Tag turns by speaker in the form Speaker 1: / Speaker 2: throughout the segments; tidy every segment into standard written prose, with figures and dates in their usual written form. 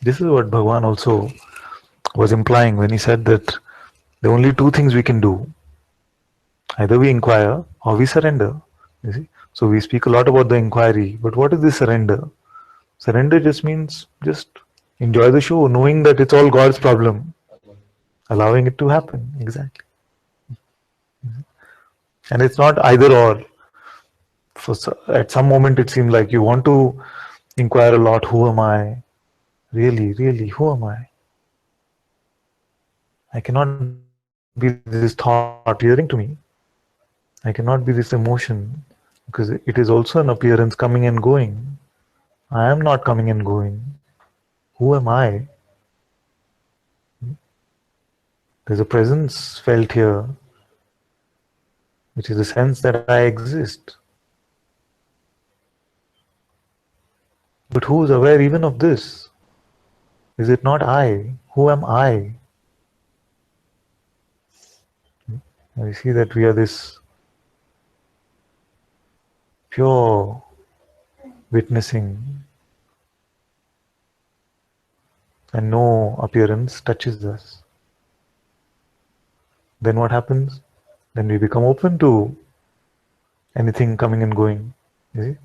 Speaker 1: This is what Bhagavan also was implying when he said that the only two things we can do, either we inquire or we surrender. You see? So we speak a lot about the inquiry, but what is this surrender? Surrender just means just enjoy the show, knowing that it's all God's problem, allowing it to happen. Exactly. And it's not either or. At some moment, it seems like you want to inquire a lot, who am I? Really, really, who am I? I cannot be this thought appearing to me. I cannot be this emotion because it is also an appearance coming and going. I am not coming and going. Who am I? There's a presence felt here, which is the sense that I exist. But who is aware even of this? Is it not I? Who am I? And we see that we are this pure witnessing, and no appearance touches us. Then what happens? Then we become open to anything coming and going. You see?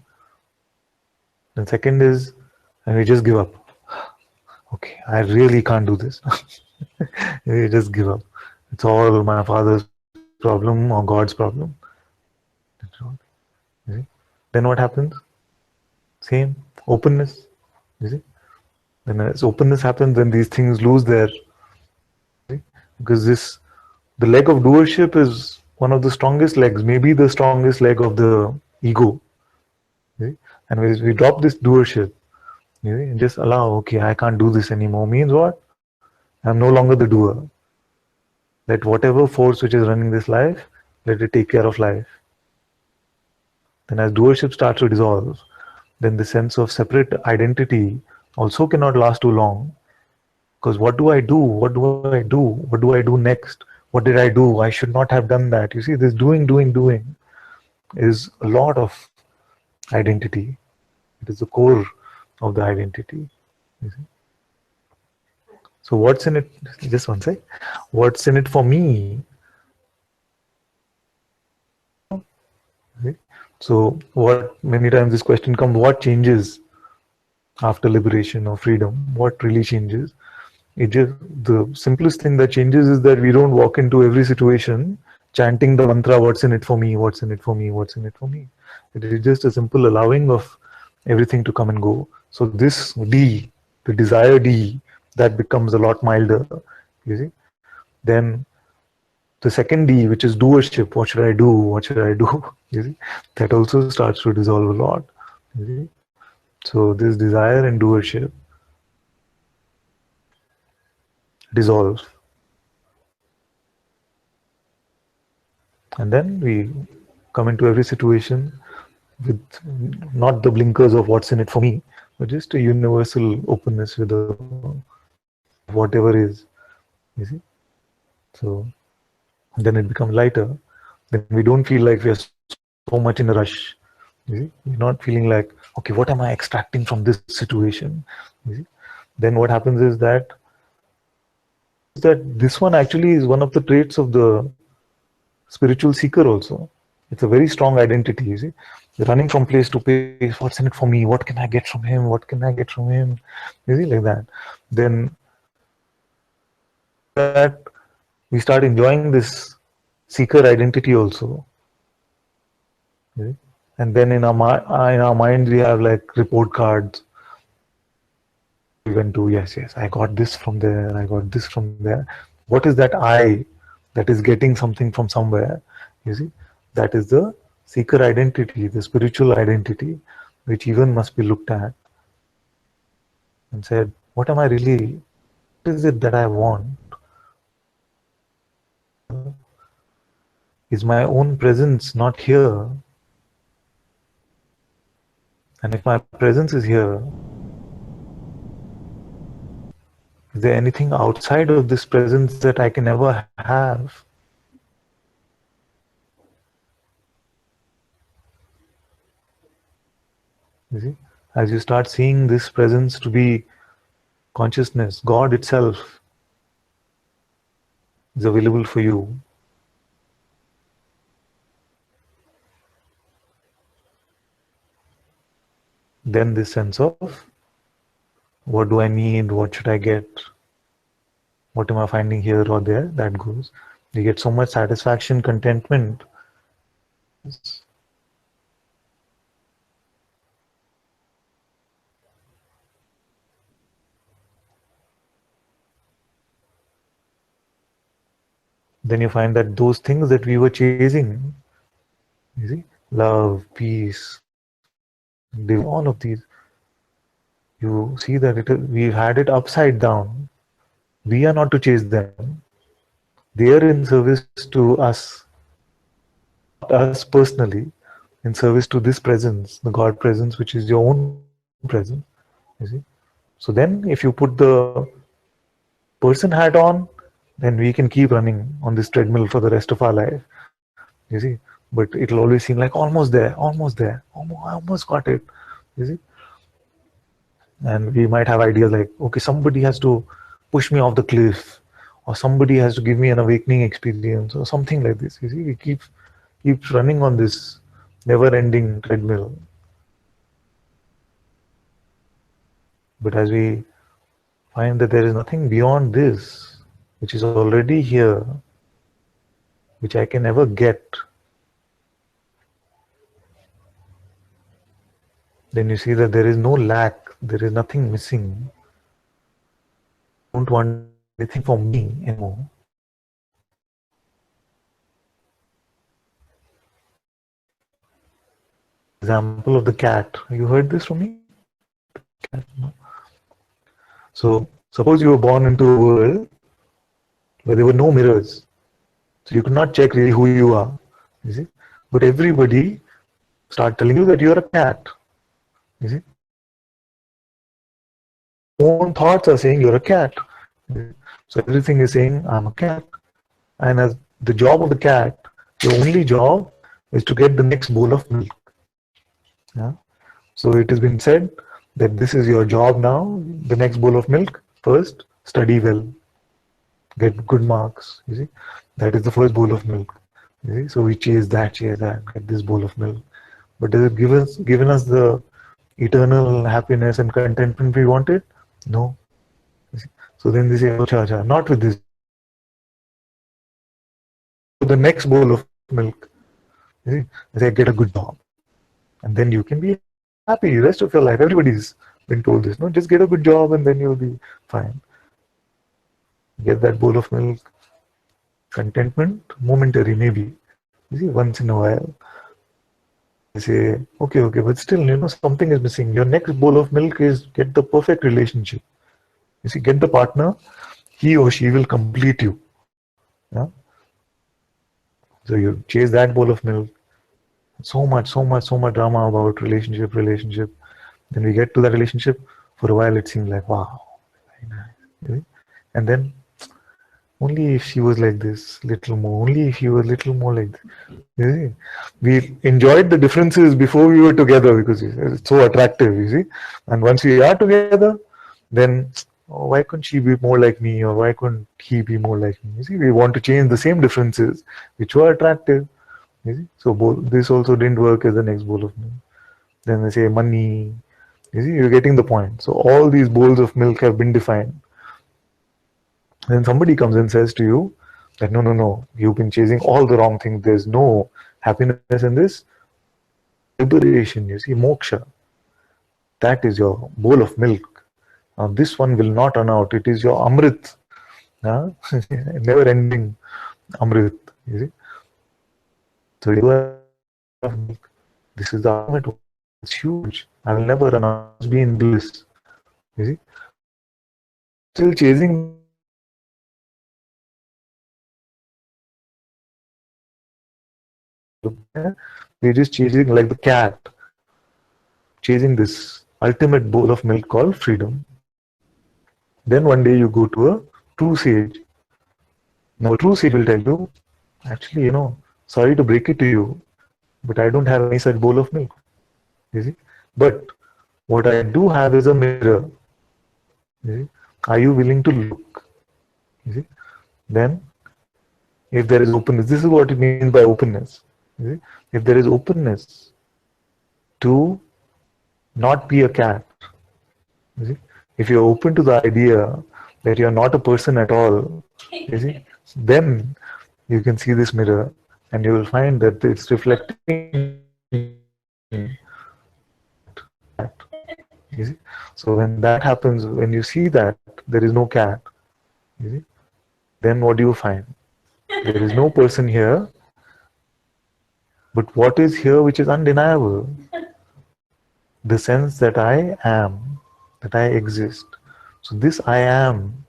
Speaker 1: And second is, and we just give up. Okay, I really can't do this. We just give up. It's all my father's problem or God's problem. That's all. You see? Then what happens? Same openness. You see? Then as openness happens, then these things lose their, because the leg of doership is one of the strongest legs, maybe the strongest leg of the ego. See? And when we drop this doership, and just allow, okay, I can't do this anymore, means what? I'm no longer the doer. Let whatever force which is running this life, let it take care of life. Then as doership starts to dissolve, then the sense of separate identity also cannot last too long. Because what do I do? What do I do? What do I do next? What did I do? I should not have done that. You see, this doing is a lot of identity. It is the core of the identity. You see? So what's in it? Just one sec. What's in it for me? See? So what many times this question comes, what changes after liberation or freedom? What really changes? It just, the simplest thing that changes is that we don't walk into every situation chanting the mantra, what's in it for me, what's in it for me, what's in it for me. It is just a simple allowing of everything to come and go. So this D, the desire D, that becomes a lot milder, you see. Then the second D, which is doership, what should I do, what should I do, you see, that also starts to dissolve a lot, you see. So this desire and doership dissolve. And then we come into every situation with not the blinkers of what's in it for me, but just a universal openness with the whatever is, you see. So then it becomes lighter. Then we don't feel like we are so much in a rush. You see, we're not feeling like, okay, what am I extracting from this situation? You see? Then what happens is that this one actually is one of the traits of the spiritual seeker also. It's a very strong identity, you see. You're running from place to place, what's in it for me? What can I get from him? What can I get from him? You see, like that. Then that we start enjoying this seeker identity also. You see? And then in our minds we have like report cards. We went to, yes, I got this from there, I got this from there. What is that I that is getting something from somewhere? You see, that is the seeker identity, the spiritual identity, which even must be looked at and said, what am I really, what is it that I want? Is my own presence not here? And if my presence is here, is there anything outside of this presence that I can ever have? You see, as you start seeing this presence to be consciousness, God itself is available for you, then this sense of what do I need, what should I get, what am I finding here or there, that goes. You get so much satisfaction, contentment. Then you find that those things that we were chasing, you see, love, peace, all of these, you see that we've had it upside down. We are not to chase them. They are in service to us, not us personally, in service to this presence, the God presence, which is your own presence. You see. So then, if you put the person hat on, then we can keep running on this treadmill for the rest of our life. You see. But it'll always seem like almost there, I almost got it. You see. And we might have ideas like, okay, somebody has to push me off the cliff, or somebody has to give me an awakening experience, or something like this. You see, we keep running on this never-ending treadmill. But as we find that there is nothing beyond this, which is already here, which I can ever get, then you see that there is no lack, there is nothing missing. I don't want anything for me anymore. Example of the cat. You heard this from me? Cat, no? So suppose you were born into a world where there were no mirrors. So you could not check really who you are. You see? But everybody start telling you that you're a cat. You see? Own thoughts are saying you're a cat. So everything is saying I'm a cat. And as the job of the cat, the only job is to get the next bowl of milk. Yeah? So it has been said that this is your job now, the next bowl of milk. First, study well, get good marks. You see, that is the first bowl of milk. You see? So we chase that, get this bowl of milk. But does it given us the eternal happiness and contentment we wanted? No. So then they say, oh, cha, not with this. The next bowl of milk. You see? They say, get a good job. And then you can be happy the rest of your life. Everybody's been told this. No, just get a good job and then you'll be fine. Get that bowl of milk. Contentment, momentary maybe. You see, once in a while. They say, okay, but still, something is missing. Your next bowl of milk is get the perfect relationship. You see, get the partner, he or she will complete you. Yeah? So you chase that bowl of milk. So much drama about relationship. Then we get to that relationship. For a while, it seemed like, wow, very nice. You see? And then, only if she was like this, little more. Only if he was little more like this. You see? We enjoyed the differences before we were together because it's so attractive, you see. And once we are together, then why couldn't she be more like me, or why couldn't he be more like me? You see, we want to change the same differences which were attractive. You see, so this also didn't work as the next bowl of milk. Then they say money. You see, you're getting the point. So all these bowls of milk have been defined. Then somebody comes and says to you that no, you've been chasing all the wrong things. There's no happiness in this. Liberation, you see, moksha. That is your bowl of milk. Now this one will not run out. It is your amrit. Never ending amrit. You see. So you have milk. This is the ultimate one. It's huge. I will never run out. Just be in bliss. You see. Still chasing. We're just chasing like the cat, chasing this ultimate bowl of milk called freedom. Then one day you go to a true sage. Now a true sage will tell you, actually, sorry to break it to you, but I don't have any such bowl of milk. You see? But what I do have is a mirror. You see? Are you willing to look? You see? Then, if there is openness, this is what it means by openness. You see? If there is openness to not be a cat, you see? If you're open to the idea that you're not a person at all, you see, then you can see this mirror and you will find that it's reflecting cat. You see? So when that happens, when you see that there is no cat, you see, then what do you find? There is no person here, but what is here which is undeniable? The sense that I am, that I exist. So this I am,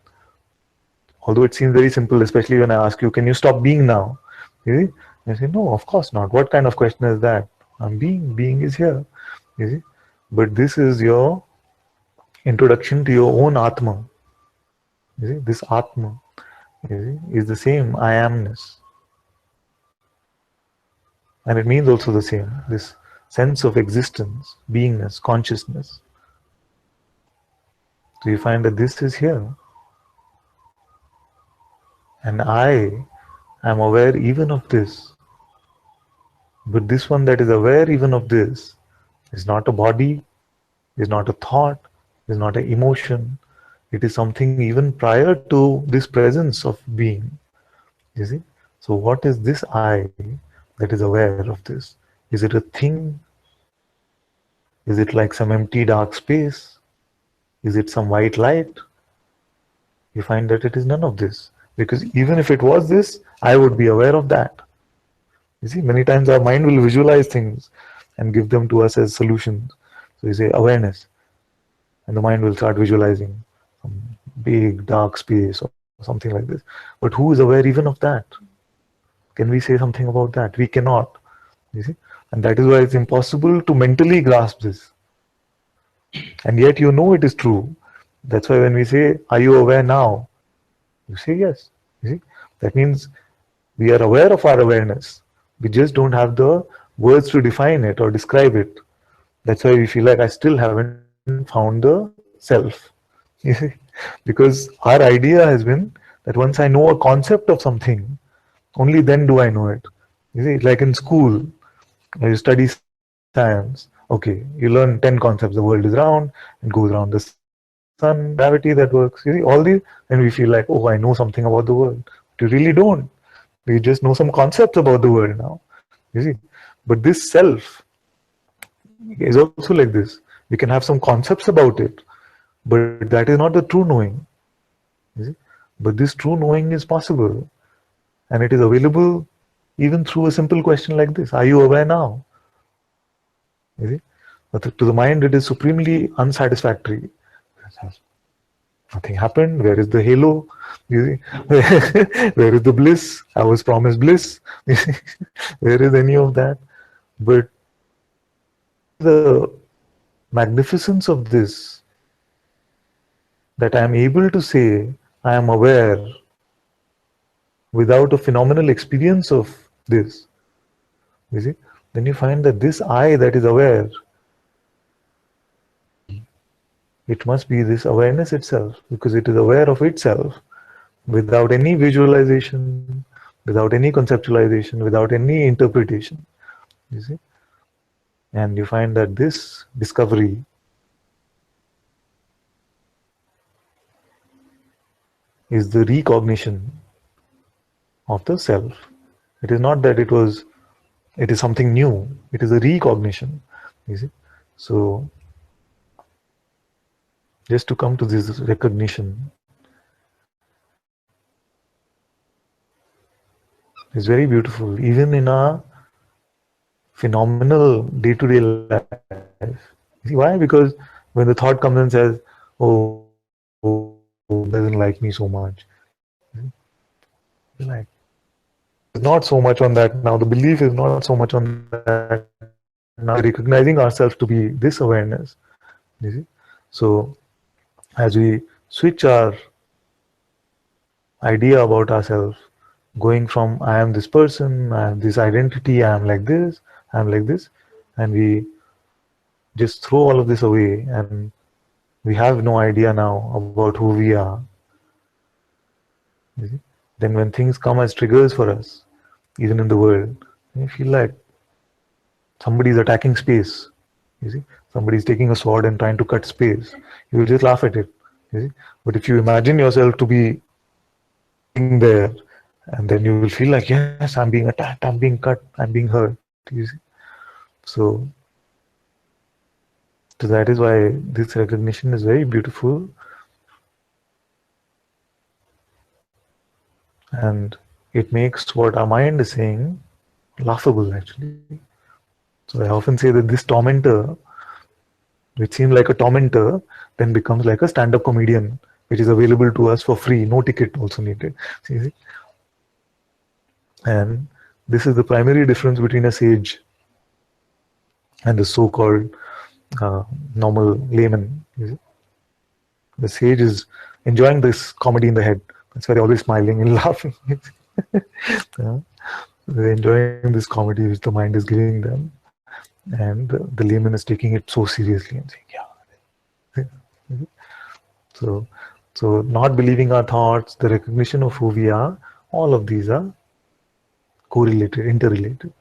Speaker 1: although it seems very simple, especially when I ask you, can you stop being now? You see? You say, no, of course not. What kind of question is that? I'm being is here. You see? But this is your introduction to your own Atma. You see? This Atma, you see, is the same I amness. And it means also the same, this sense of existence, beingness, consciousness. So you find that this is here. And I am aware even of this. But this one that is aware even of this is not a body, is not a thought, is not an emotion. It is something even prior to this presence of being. You see? So what is this I that is aware of this? Is it a thing? Is it like some empty dark space? Is it some white light? You find that it is none of this. Because even if it was this, I would be aware of that. You see, many times our mind will visualize things and give them to us as solutions. So you say awareness, and the mind will start visualizing some big dark space or something like this. But who is aware even of that? Can we say something about that? We cannot. You see, and that is why it's impossible to mentally grasp this. And yet you know it is true. That's why when we say, are you aware now? You say yes. You see, that means we are aware of our awareness. We just don't have the words to define it or describe it. That's why we feel like I still haven't found the self. You see, because our idea has been that once I know a concept of something, only then do I know it. You see, like in school, you study science. Okay, you learn 10 concepts. The world is round and goes around the sun, gravity that works. You see, all these, and we feel like, oh, I know something about the world. But you really don't. We just know some concepts about the world now. You see, but this self is also like this. We can have some concepts about it, but that is not the true knowing. You see, but this true knowing is possible, and it is available even through a simple question like this: are you aware now? You see, but to the mind, it is supremely unsatisfactory. Nothing happened. Where is the halo? You see, where is the bliss? I was promised bliss. You see, where is any of that? But the magnificence of this, that I am able to say I am aware without a phenomenal experience of this, you see, then you find that this I that is aware, it must be this awareness itself, because it is aware of itself without any visualization, without any conceptualization, without any interpretation, you see. And you find that this discovery is the recognition of the self. It is not that it is something new. It is a recognition. You see, so just to come to this recognition is very beautiful, even in our phenomenal day-to-day life. You see why? Because when the thought comes and says, "Oh, doesn't like me so much," like is not so much on that now. The belief is not so much on that now. Recognizing ourselves to be this awareness. You see, so as we switch our idea about ourselves, going from I am this person, I have this identity, I am like this, I am like this, and we just throw all of this away and we have no idea now about who we are. You see? Then when things come as triggers for us, even in the world, you feel like somebody is attacking space. You see, somebody is taking a sword and trying to cut space. You will just laugh at it. You see, but if you imagine yourself to be sitting there, and then you will feel like, yes, I'm being attacked, I'm being cut, I'm being hurt. You see, so that is why this recognition is very beautiful, and it makes what our mind is saying laughable actually. So I often say that this tormentor, which seemed like a tormentor, then becomes like a stand-up comedian, which is available to us for free, no ticket also needed. See? And this is the primary difference between a sage and the so-called normal layman. The sage is enjoying this comedy in the head. That's why they're always smiling and laughing. Yeah. They're enjoying this comedy which the mind is giving them, and the layman is taking it so seriously and saying, "Yeah." So, not believing our thoughts, the recognition of who we are, all of these are correlated, interrelated.